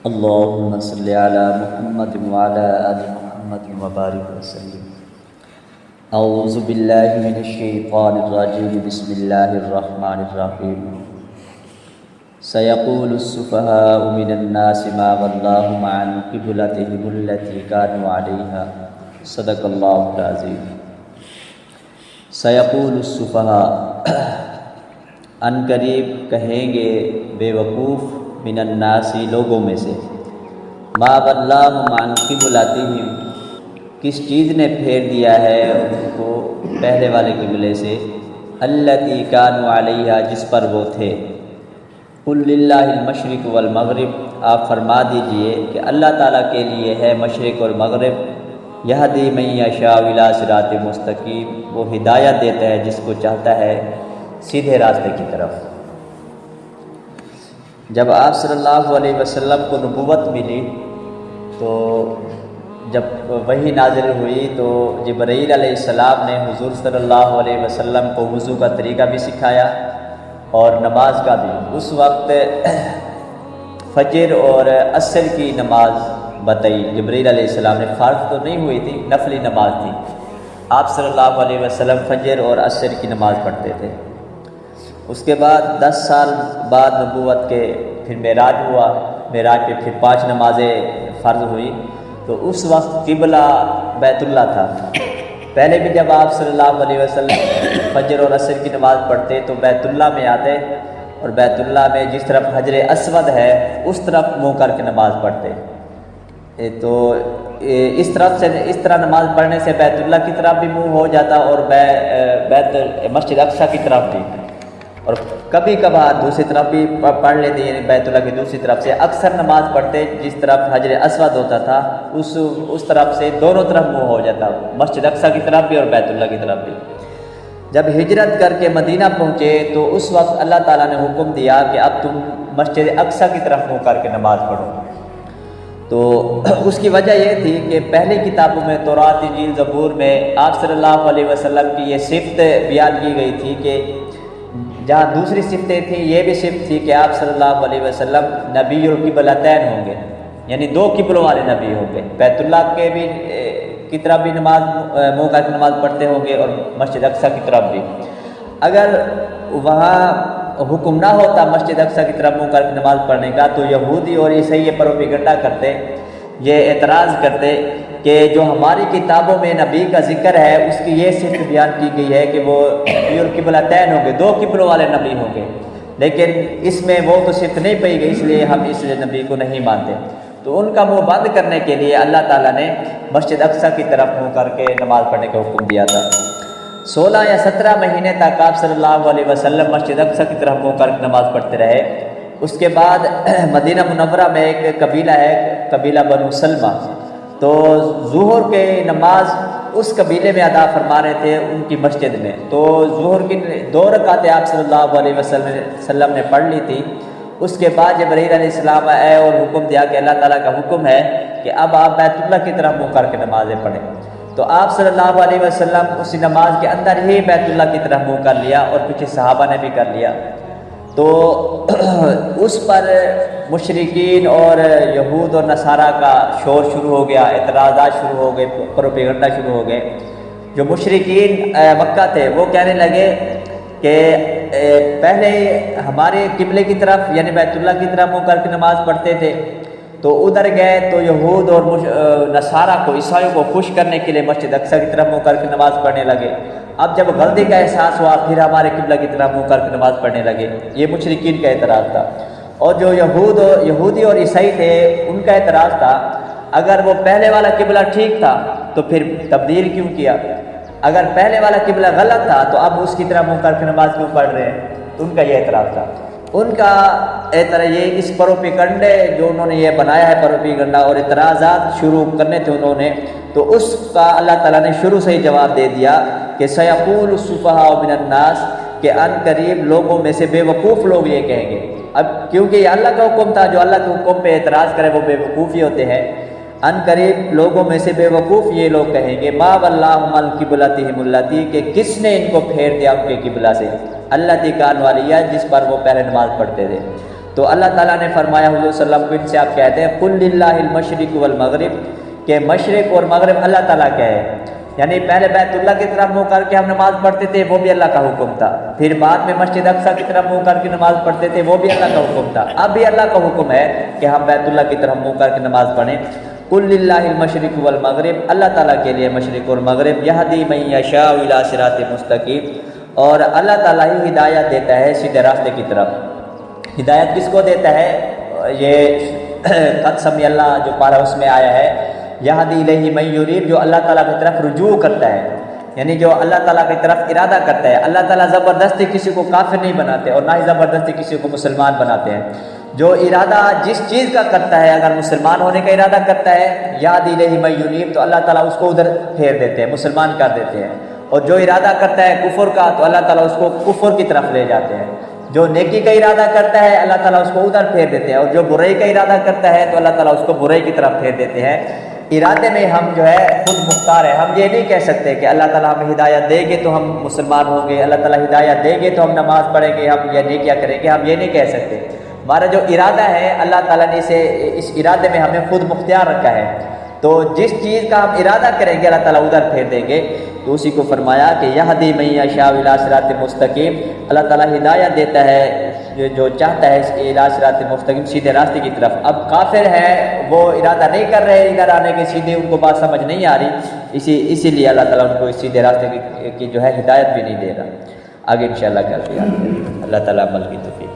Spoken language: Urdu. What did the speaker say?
اللهم صل على محمد وعلى آل محمد وبارك وسلم. اعوذ باللہ من الشیطان الرجیم. بسم اللہ الرحمن الرحیم. سيقول السفهاء من الناس ما ولاهم عن قبلتهم التي كانوا عليها. صدق اللہ العظیم. سيقول السفهاء ان قریب کہیں گے بے وقوف من الناس لوگوں میں سے ما ولاهم عن قبلتهم کس چیز نے پھیر دیا ہے ان کو پہلے والے قبلے سے التی كانوا علیہا جس پر وہ تھے. قل للہ المشرق والمغرب آپ فرما دیجئے کہ اللہ تعالیٰ کے لیے ہے مشرق اور مغرب. یہدی من یشاء الی صراط مستقیم وہ ہدایت دیتا ہے جس کو چاہتا ہے سیدھے راستے کی طرف. جب آپ صلی اللہ علیہ وسلم کو نبوت ملی تو جب وحی نازل ہوئی تو جبرائیل علیہ السلام نے حضور صلی اللہ علیہ وسلم کو وضو کا طریقہ بھی سکھایا اور نماز کا بھی. اس وقت فجر اور عصر کی نماز بتائی جبرائیل علیہ السلام نے. فرض تو نہیں ہوئی تھی، نفلی نماز تھی. آپ صلی اللہ علیہ وسلم فجر اور عصر کی نماز پڑھتے تھے. اس کے بعد 10 سال بعد نبوت کے پھر معراج ہوا. معراج پہ پھر 5 نمازیں فرض ہوئی. تو اس وقت قبلہ بیت اللہ تھا. پہلے بھی جب آپ صلی اللہ علیہ وسلم فجر اور عصر کی نماز پڑھتے تو بیت اللہ میں آتے اور بیت اللہ میں جس طرف حجر اسود ہے اس طرف منہ کر کے نماز پڑھتے. تو اس طرح نماز پڑھنے سے بیت اللہ کی طرف بھی منہ ہو جاتا اور مسجد اقصی کی طرف بھی. اور کبھی کبھار دوسری طرف بھی پڑھ لیتے، یعنی بیت اللہ کی دوسری طرف سے. اکثر نماز پڑھتے جس طرف حجر اسود ہوتا تھا اس طرف سے دونوں طرف منہ ہو جاتا، مسجد اقصی کی طرف بھی اور بیت اللہ کی طرف بھی. جب ہجرت کر کے مدینہ پہنچے تو اس وقت اللہ تعالیٰ نے حکم دیا کہ اب تم مسجد اقصی کی طرف منہ کر کے نماز پڑھو. تو اس کی وجہ یہ تھی کہ پہلی کتابوں میں تورات، انجیل، زبور میں آپ صلی اللہ علیہ وسلم کی یہ صفت بیان کی گئی تھی کہ جہاں دوسری صفتیں تھیں یہ بھی صفت تھی کہ آپ صلی اللہ علیہ وسلم نبی القبلتین ہوں گے، یعنی 2 قبلوں والے نبی ہوں گے. بیت اللہ کے بھی کی طرف بھی نماز منہ کر کے نماز پڑھتے ہوں گے اور مسجد اقصی کی طرف بھی. اگر وہاں حکم نہ ہوتا مسجد اقصی کی طرف منہ کر کے نماز پڑھنے کا تو یہودی اور عیسائی یہ پروپیگنڈا کرتے، یہ اعتراض کرتے کہ جو ہماری کتابوں میں نبی کا ذکر ہے اس کی یہ صفت بیان کی گئی ہے کہ وہ القبلتین ہوں گے، 2 قبلوں والے نبی ہوں گے، لیکن اس میں وہ تو صفت نہیں پائی گئی، اس لیے ہم اس نبی کو نہیں مانتے. تو ان کا منہ بند کرنے کے لیے اللہ تعالیٰ نے مسجد اقصی کی طرف منہ کر کے نماز پڑھنے کا حکم دیا تھا. 16 یا 17 مہینے تک آپ صلی اللہ علیہ وسلم مسجد اقصی کی طرف منہ کر کے نماز پڑھتے رہے. اس کے بعد مدینہ منورہ میں ایک قبیلہ ہے، قبیلہ بنو سلمہ. تو ظہر کے نماز اس قبیلے میں ادا فرما رہے تھے ان کی مسجد میں. تو ظہر کی 2 رکعتیں آپ صلی اللہ علیہ وسلم نے پڑھ لی تھی. اس کے بعد جبرائیل علیہ السلام آئے اور حکم دیا کہ اللہ تعالیٰ کا حکم ہے کہ اب آپ بیت اللہ کی طرف منہ کر کے نمازیں پڑھیں. تو آپ صلی اللہ علیہ وسلم اسی نماز کے اندر ہی بیت اللہ کی طرف منہ کر لیا اور پیچھے صحابہ نے بھی کر لیا. تو اس پر مشرکین اور یہود اور نصارہ کا شور شروع ہو گیا، اعتراضات شروع ہو گئے، پروپیگنڈا شروع ہو گئے. جو مشرکین مکہ تھے وہ کہنے لگے کہ پہلے ہمارے قبلے کی طرف یعنی بیت اللہ کی طرف منہ کر کے نماز پڑھتے تھے، تو ادھر گئے تو یہود اور نصارہ کو، عیسائیوں کو خوش کرنے کے لیے مسجد اقصی کی طرف منہ کر کے نماز پڑھنے لگے. اب جب غلطی کا احساس ہوا پھر ہمارے قبلہ کی طرف منہ کر کے نماز پڑھنے لگے. یہ مشرکین کا اعتراض تھا. اور جو یہودی اور عیسائی تھے ان کا اعتراض تھا اگر وہ پہلے والا قبلہ ٹھیک تھا تو پھر تبدیل کیوں کیا، اگر پہلے والا قبلہ غلط تھا تو اب اس کی طرف منہ کر کے نماز کیوں پڑھ رہے ہیں. تو ان کا یہ اعتراض تھا. ان کا یہ اس پروپیگنڈے جو انہوں نے یہ بنایا ہے پروپیگنڈا اور اعتراضات شروع کرنے تھے انہوں نے، تو اس کا اللہ تعالیٰ نے شروع سے ہی جواب دے دیا کہ سیقول السفہاء من الناس کہ ان قریب لوگوں میں سے بے وقوف لوگ یہ کہیں گے. اب کیونکہ یہ اللہ کا حکم تھا، جو اللہ کے حکم پہ اعتراض کرے وہ بے وقوف ہی ہوتے ہیں. ان قریب لوگوں میں سے بے وقوف یہ لوگ کہیں گے ما ولاهم عن قبلتهم التي کہ کس نے ان کو پھیر دیا ان کے قبلہ سے، التي كانوا علیہا جس پر وہ پہلے نماز پڑھتے تھے. تو اللہ تعالیٰ نے فرمایا حضور صلی اللہ علیہ وسلم کو ان سے آپ کہتے ہیں قل للہ المشرق والمغرب، کہ مشرق اور مغرب اللہ تعالیٰ کا ہے. یعنی پہلے بیت اللہ کی طرف منہ کر کے ہم نماز پڑھتے تھے، وہ بھی اللہ کا حکم تھا. پھر بعد میں مسجد اقصیٰ کی طرف منہ کر کے نماز پڑھتے تھے، وہ بھی اللہ کا حکم تھا. اب بھی اللہ کا حکم ہے کہ ہم بیت اللہ کی طرف منہ کر کے نماز پڑھیں. قل للہ المشرق والمغرب، اللہ تعالیٰ کے لیے مشرق اور مغرب. یہدی من یشاء الی صراط مستقیم، اور اللہ تعالیٰ ہی ہدایت دیتا ہے سیدھے راستے کی طرف. ہدایت کس کو دیتا ہے؟ یہ قد سمی اللہ جو پارا اس میں آیا ہے، یہدی الیہ من یریب، جو اللہ تعالیٰ کی طرف رجوع کرتا ہے، یعنی جو اللہ تعالیٰ کی طرف ارادہ کرتا ہے. اللہ تعالیٰ زبردستی کسی کو کافر نہیں بناتے اور نہ ہی زبردستی کسی کو مسلمان بناتے ہیں. جو ارادہ جس چیز کا کرتا ہے، اگر مسلمان ہونے کا ارادہ کرتا ہے یہدی الیہ من یریب، تو اللہ تعالیٰ اس کو ادھر پھیر دیتے ہیں، مسلمان کر دیتے ہیں. اور جو ارادہ کرتا ہے کفر کا، تو اللہ تعالیٰ اس کو کفر کی طرف لے جاتے ہیں. جو نیکی کا ارادہ کرتا ہے اللہ تعالیٰ اس کو ادھر پھیر دیتے ہیں، اور جو برائی کا ارادہ کرتا ہے تو اللہ تعالیٰ اس کو برائی کی طرف پھیر دیتے ہیں. ارادے میں ہم جو ہے خود مختار ہے. ہم یہ نہیں کہہ سکتے کہ اللہ تعالیٰ ہمیں ہدایت دے گے تو ہم مسلمان ہوں گے، اللہ تعالیٰ ہدایت دے گے تو ہم نماز پڑھیں گے، ہم یہ نیکیاں کریں گے. ہم یہ نہیں کہہ سکتے. ہمارا جو ارادہ ہے اللہ تعالیٰ نے اس ارادے میں ہمیں خود مختار رکھا ہے. تو جس چیز کا ہم ارادہ کریں گے اللہ تعالیٰ ادھر پھیر دیں گے. تو اسی کو فرمایا کہ یہدی من یشاء الی صراط مستقیم، اللہ تعالیٰ ہدایت دیتا ہے جو چاہتا ہے الی صراط مستقیم، سیدھے راستے کی طرف. اب کافر ہے وہ ارادہ نہیں کر رہے ادھر آنے کے، سیدھے ان کو بات سمجھ نہیں آ رہی، اسی لیے اللہ تعالیٰ ان کو سیدھے راستے کی جو ہے ہدایت بھی نہیں دے رہا. آگے انشاءاللہ کرتے ہیں. اللہ تعالیٰ عمل کی توفیق.